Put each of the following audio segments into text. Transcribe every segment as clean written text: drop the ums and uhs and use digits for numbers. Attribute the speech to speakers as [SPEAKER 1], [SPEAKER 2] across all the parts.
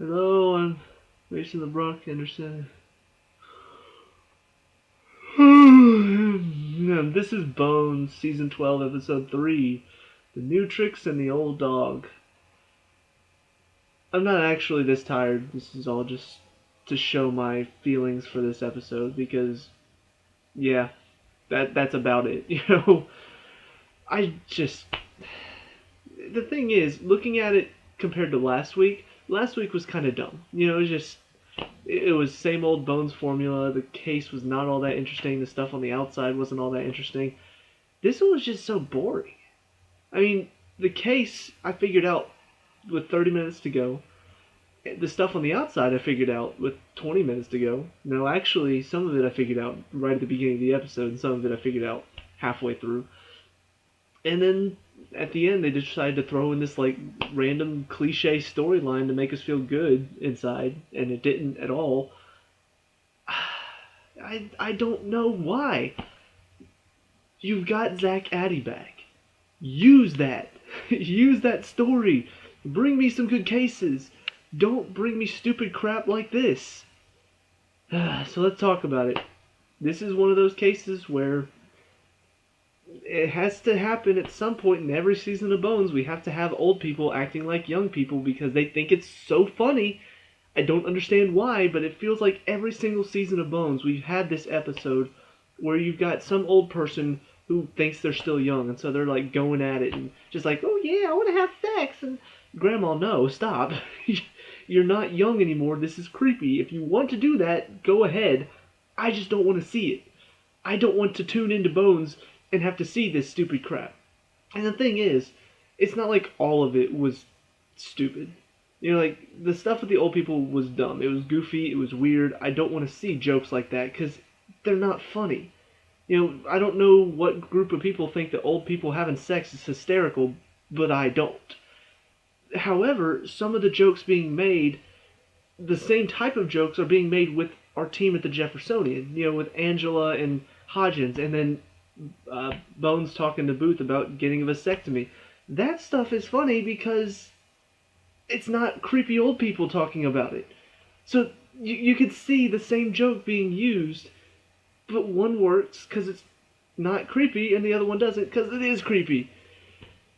[SPEAKER 1] Hello, I'm Mason LeBrock Henderson. This is Bones, Season 12, Episode 3, The New Tricks and the Old Dog. I'm not actually this tired. This is all just to show my feelings for this episode because, yeah, that's about it. I just... The thing is, looking at it compared to last week was kind of dumb. It was just it was same old Bones formula. The case was not all that interesting. The stuff on the outside wasn't all that interesting. This one was just so boring. I mean, the case I figured out with 30 minutes to go. The stuff on the outside I figured out with 20 minutes to go. No, actually, some of it I figured out right at the beginning of the episode, and some of it I figured out halfway through. And then at the end, they decided to throw in this like random cliche storyline to make us feel good inside, and it didn't at all. I don't know why. You've got Zach Addy back. Use that. Use that story. Bring me some good cases. Don't bring me stupid crap like this. So let's talk about it. This is one of those cases where it has to happen at some point in every season of Bones. We have to have old people acting like young people because they think it's so funny. I don't understand why, but it feels like every single season of Bones we've had this episode where you've got some old person who thinks they're still young, and so they're like going at it and just like, oh yeah, I want to have sex. And Grandma, no, stop. You're not young anymore. This is creepy. If you want to do that, go ahead. I just don't want to see it. I don't want to tune into Bones and have to see this stupid crap. And the thing is, it's not like all of it was stupid. Like, the stuff with the old people was dumb. It was goofy, it was weird. I don't want to see jokes like that, because they're not funny. I don't know what group of people think that old people having sex is hysterical, but I don't. However, some of the jokes being made, the same type of jokes are being made with our team at the Jeffersonian, with Angela and Hodgins, and then Bones talking to Booth about getting a vasectomy. That stuff is funny because it's not creepy old people talking about it. So you could see the same joke being used, but one works because it's not creepy and the other one doesn't because it is creepy.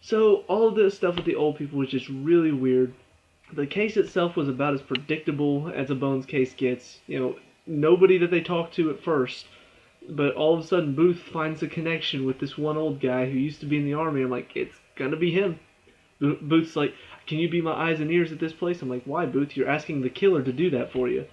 [SPEAKER 1] So all of this stuff with the old people was just really weird. The case itself was about as predictable as a Bones case gets. Nobody that they talked to at first, but all of a sudden Booth finds a connection with this one old guy who used to be in the army. I'm like, it's gonna be him. Booth's like, can you be my eyes and ears at this place? I'm like, why, Booth? You're asking the killer to do that for you.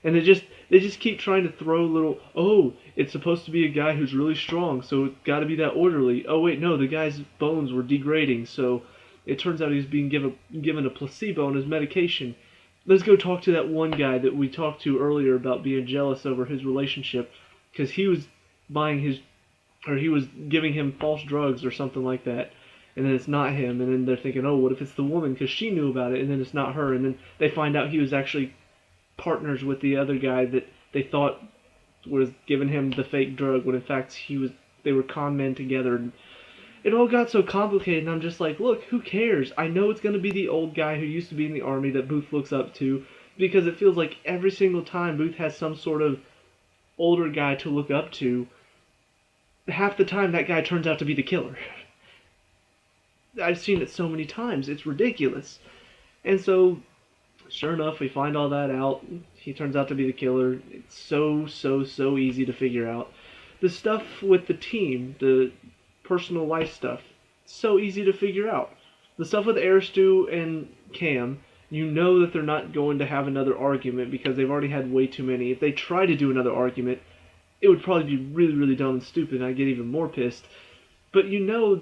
[SPEAKER 1] And they just keep trying to throw little, oh, it's supposed to be a guy who's really strong, so it's got to be that orderly. Oh wait, no, the guy's bones were degrading, so it turns out he's being given a placebo on his medication. Let's go talk to that one guy that we talked to earlier about being jealous over his relationship, because he was he was giving him false drugs or something like that. And then it's not him, and then they're thinking, oh, what if it's the woman because she knew about it, and then it's not her, and then they find out he was actually partners with the other guy that they thought was giving him the fake drug, when in fact they were con men together. And it all got so complicated, and I'm just like, look, who cares? I know it's going to be the old guy who used to be in the army that Booth looks up to, because it feels like every single time Booth has some sort of older guy to look up to, half the time that guy turns out to be the killer. I've seen it so many times, it's ridiculous. And so, sure enough, we find all that out. He turns out to be the killer. It's so easy to figure out. The stuff with the team, the personal life stuff, so easy to figure out. The stuff with Aristu and Cam, you know that they're not going to have another argument because they've already had way too many. If they try to do another argument, it would probably be really dumb and stupid, and I'd get even more pissed. But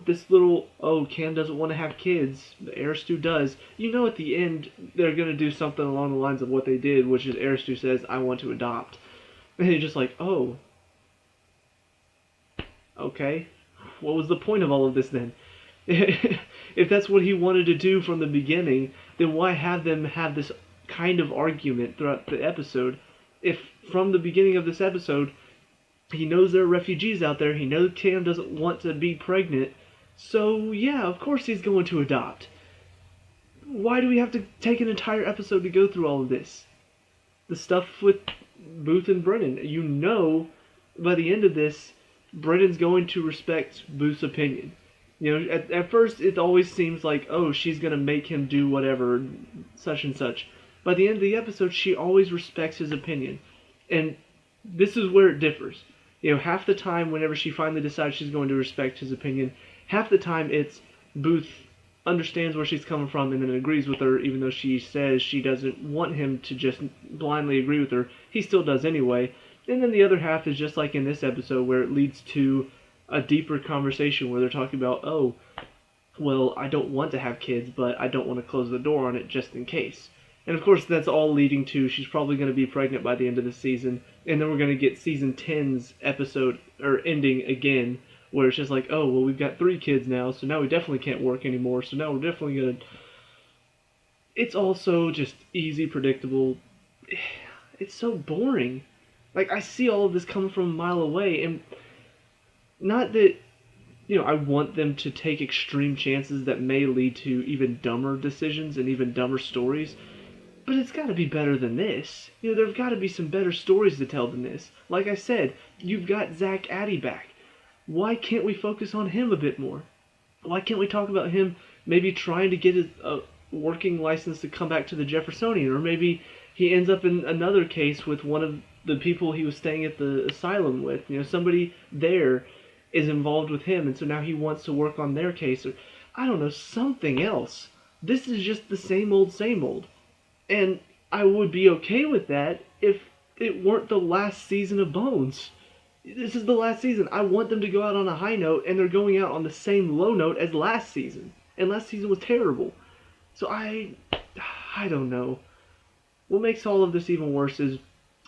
[SPEAKER 1] this little, oh, Cam doesn't want to have kids, Aristu does. At the end, they're going to do something along the lines of what they did, which is Aristu says, I want to adopt. And you're just like, oh, okay. What was the point of all of this then? If that's what he wanted to do from the beginning, then why have them have this kind of argument throughout the episode? If from the beginning of this episode, he knows there are refugees out there. He knows Cam doesn't want to be pregnant. So, yeah, of course he's going to adopt. Why do we have to take an entire episode to go through all of this? The stuff with Booth and Brennan. You know, by the end of this, Brennan's going to respect Booth's opinion. You know, at first it always seems like, oh, she's going to make him do whatever, such and such. By the end of the episode, she always respects his opinion. And this is where it differs. You know, half the time whenever she finally decides she's going to respect his opinion, half the time it's Booth understands where she's coming from and then agrees with her, even though she says she doesn't want him to just blindly agree with her. He still does anyway. And then the other half is just like in this episode, where it leads to a deeper conversation where they're talking about, oh, well, I don't want to have kids, but I don't want to close the door on it just in case. And of course, that's all leading to she's probably going to be pregnant by the end of the season, and then we're going to get season 10's episode, or ending again, where it's just like, oh, well, we've got 3 kids now, so now we definitely can't work anymore, so now we're definitely going to... It's also just easy, predictable. It's so boring. Like, I see all of this coming from a mile away, and not that, you know, I want them to take extreme chances that may lead to even dumber decisions and even dumber stories, but it's got to be better than this. You know, there've got to be some better stories to tell than this. Like I said, you've got Zach Addy back. Why can't we focus on him a bit more? Why can't we talk about him maybe trying to get a working license to come back to the Jeffersonian? Or maybe he ends up in another case with one of the people he was staying at the asylum with. You know, somebody there is involved with him, and so now he wants to work on their case. Or, I don't know, something else. This is just the same old, same old. And I would be okay with that if it weren't the last season of Bones. This is the last season. I want them to go out on a high note, and they're going out on the same low note as last season. And last season was terrible. So I don't know. What makes all of this even worse is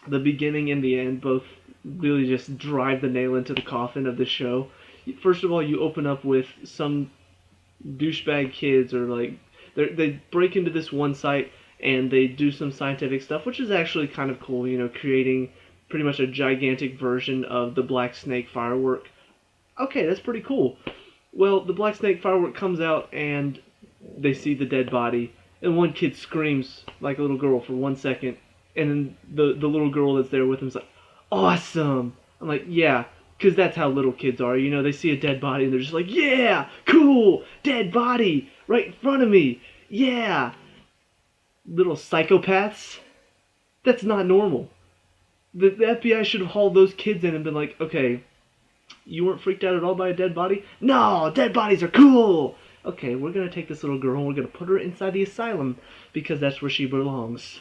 [SPEAKER 1] the beginning and the end both really just drive the nail into the coffin of this show. First of all, you open up with some douchebag kids, or like, they break into this one site and they do some scientific stuff, which is actually kind of cool, you know, creating pretty much a gigantic version of the Black Snake firework. Okay, that's pretty cool. Well, the Black Snake firework comes out and they see the dead body, and one kid screams like a little girl for 1 second, and then the little girl that's there with him is like, awesome! I'm like, yeah, because that's how little kids are, you know, they see a dead body and they're just like, yeah, cool, dead body, right in front of me, yeah! Little psychopaths. That's not normal. The FBI should have hauled those kids in and been like, okay, you weren't freaked out at all by a dead body? No, dead bodies are cool! Okay, we're going to take this little girl and we're going to put her inside the asylum because that's where she belongs.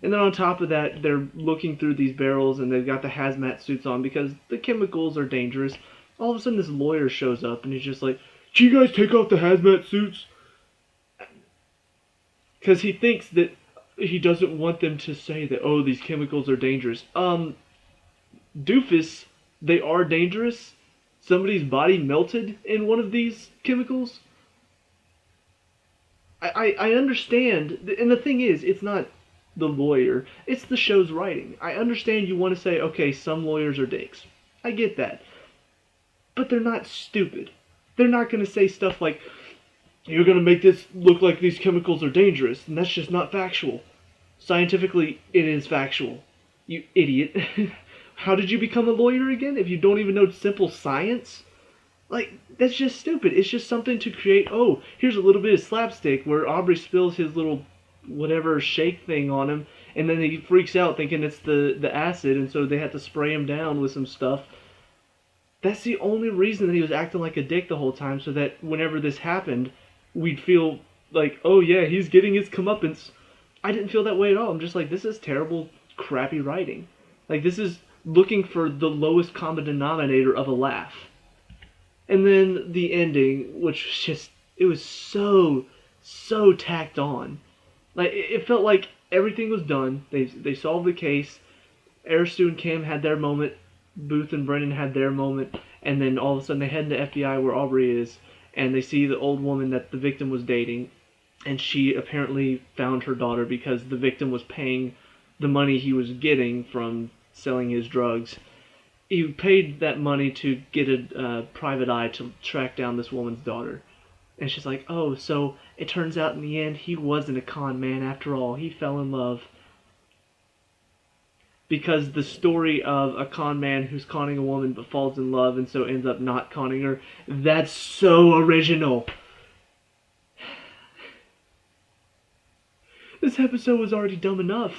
[SPEAKER 1] And then on top of that, they're looking through these barrels and they've got the hazmat suits on because the chemicals are dangerous. All of a sudden this lawyer shows up and he's just like, can you guys take off the hazmat suits? Because he thinks that he doesn't want them to say that, oh, these chemicals are dangerous. Doofus, they are dangerous. Somebody's body melted in one of these chemicals. I understand, and the thing is, it's not the lawyer, it's the show's writing. I understand you want to say, okay, some lawyers are dicks. I get that. But they're not stupid. They're not going to say stuff like, you're going to make this look like these chemicals are dangerous, and that's just not factual. Scientifically, it is factual. You idiot. How did you become a lawyer again if you don't even know simple science? Like, that's just stupid. It's just something to create, oh, here's a little bit of slapstick where Aubrey spills his little whatever shake thing on him, and then he freaks out thinking it's the acid, and so they have to spray him down with some stuff. That's the only reason that he was acting like a dick the whole time, so that whenever this happened, we'd feel like, oh yeah, he's getting his comeuppance. I didn't feel that way at all. I'm just like, this is terrible, crappy writing. Like, this is looking for the lowest common denominator of a laugh. And then the ending, which was just, it was so tacked on. Like, it felt like everything was done. They solved the case. Aristu and Kim had their moment. Booth and Brennan had their moment. And then all of a sudden they head into FBI where Aubrey is. And they see the old woman that the victim was dating. And she apparently found her daughter because the victim was paying the money he was getting from selling his drugs. He paid that money to get a private eye to track down this woman's daughter. And she's like, oh, so it turns out in the end he wasn't a con man after all. He fell in love. Because the story of a con man who's conning a woman but falls in love and so ends up not conning her, that's so original. This episode was already dumb enough.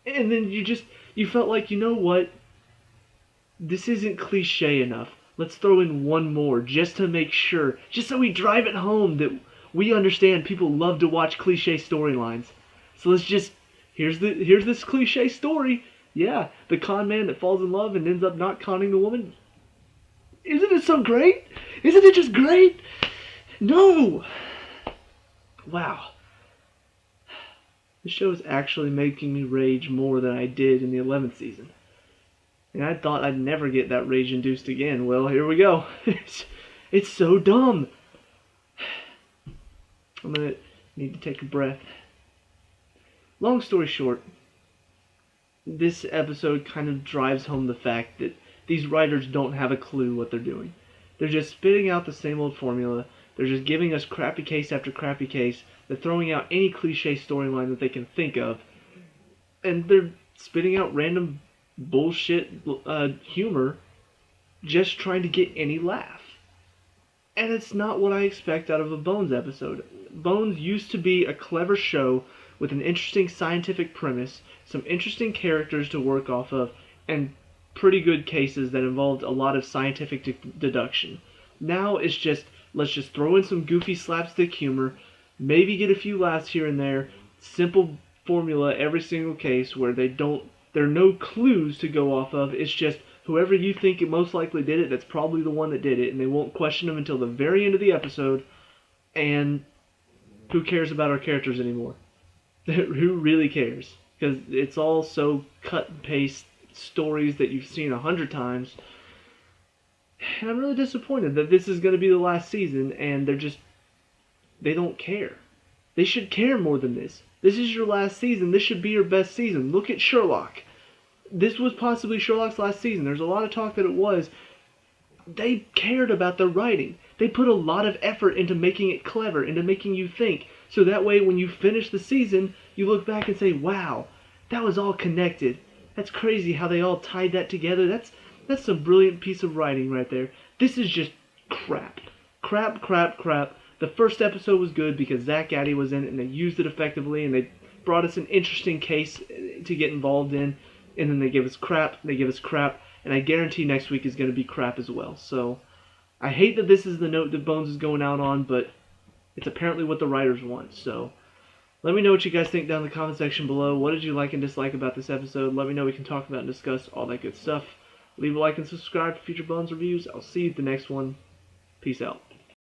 [SPEAKER 1] And then you felt like, you know what? This isn't cliche enough. Let's throw in one more just to make sure, just so we drive it home that we understand people love to watch cliche storylines. So let's just, here's this cliche story. Yeah, the con man that falls in love and ends up not conning the woman. Isn't it so great? Isn't it just great? No! Wow. The show is actually making me rage more than I did in the 11th season. And I thought I'd never get that rage induced again. Well, here we go. It's so dumb. I'm gonna need to take a breath. Long story short, this episode kind of drives home the fact that these writers don't have a clue what they're doing. They're just spitting out the same old formula. They're just giving us crappy case after crappy case. They're throwing out any cliche storyline that they can think of. And they're spitting out random bullshit humor just trying to get any laugh. And it's not what I expect out of a Bones episode. Bones used to be a clever show with an interesting scientific premise, some interesting characters to work off of, and pretty good cases that involved a lot of scientific deduction. Now it's just, let's just throw in some goofy slapstick humor, maybe get a few laughs here and there, simple formula every single case where there are no clues to go off of. It's just whoever you think it most likely did it, that's probably the one that did it, and they won't question them until the very end of the episode. And who cares about our characters anymore? Who really cares? Because it's all so cut and paste stories that you've seen 100 times. And I'm really disappointed that this is going to be the last season, and they don't care. They should care more than this. This is your last season. This should be your best season. Look at Sherlock. This was possibly Sherlock's last season. There's a lot of talk that it was. They cared about the writing. They put a lot of effort into making it clever, into making you think. So that way when you finish the season, you look back and say, wow, that was all connected. That's crazy how they all tied that together. That's some brilliant piece of writing right there. This is just crap. Crap, crap, crap. The first episode was good because Zach Addy was in it and they used it effectively and they brought us an interesting case to get involved in. And then they give us crap, and I guarantee next week is going to be crap as well. So I hate that this is the note that Bones is going out on, but it's apparently what the writers want. So let me know what you guys think down in the comment section below. What did you like and dislike about this episode? Let me know. We can talk about and discuss all that good stuff. Leave a like and subscribe for future Bones reviews. I'll see you at the next one. Peace out.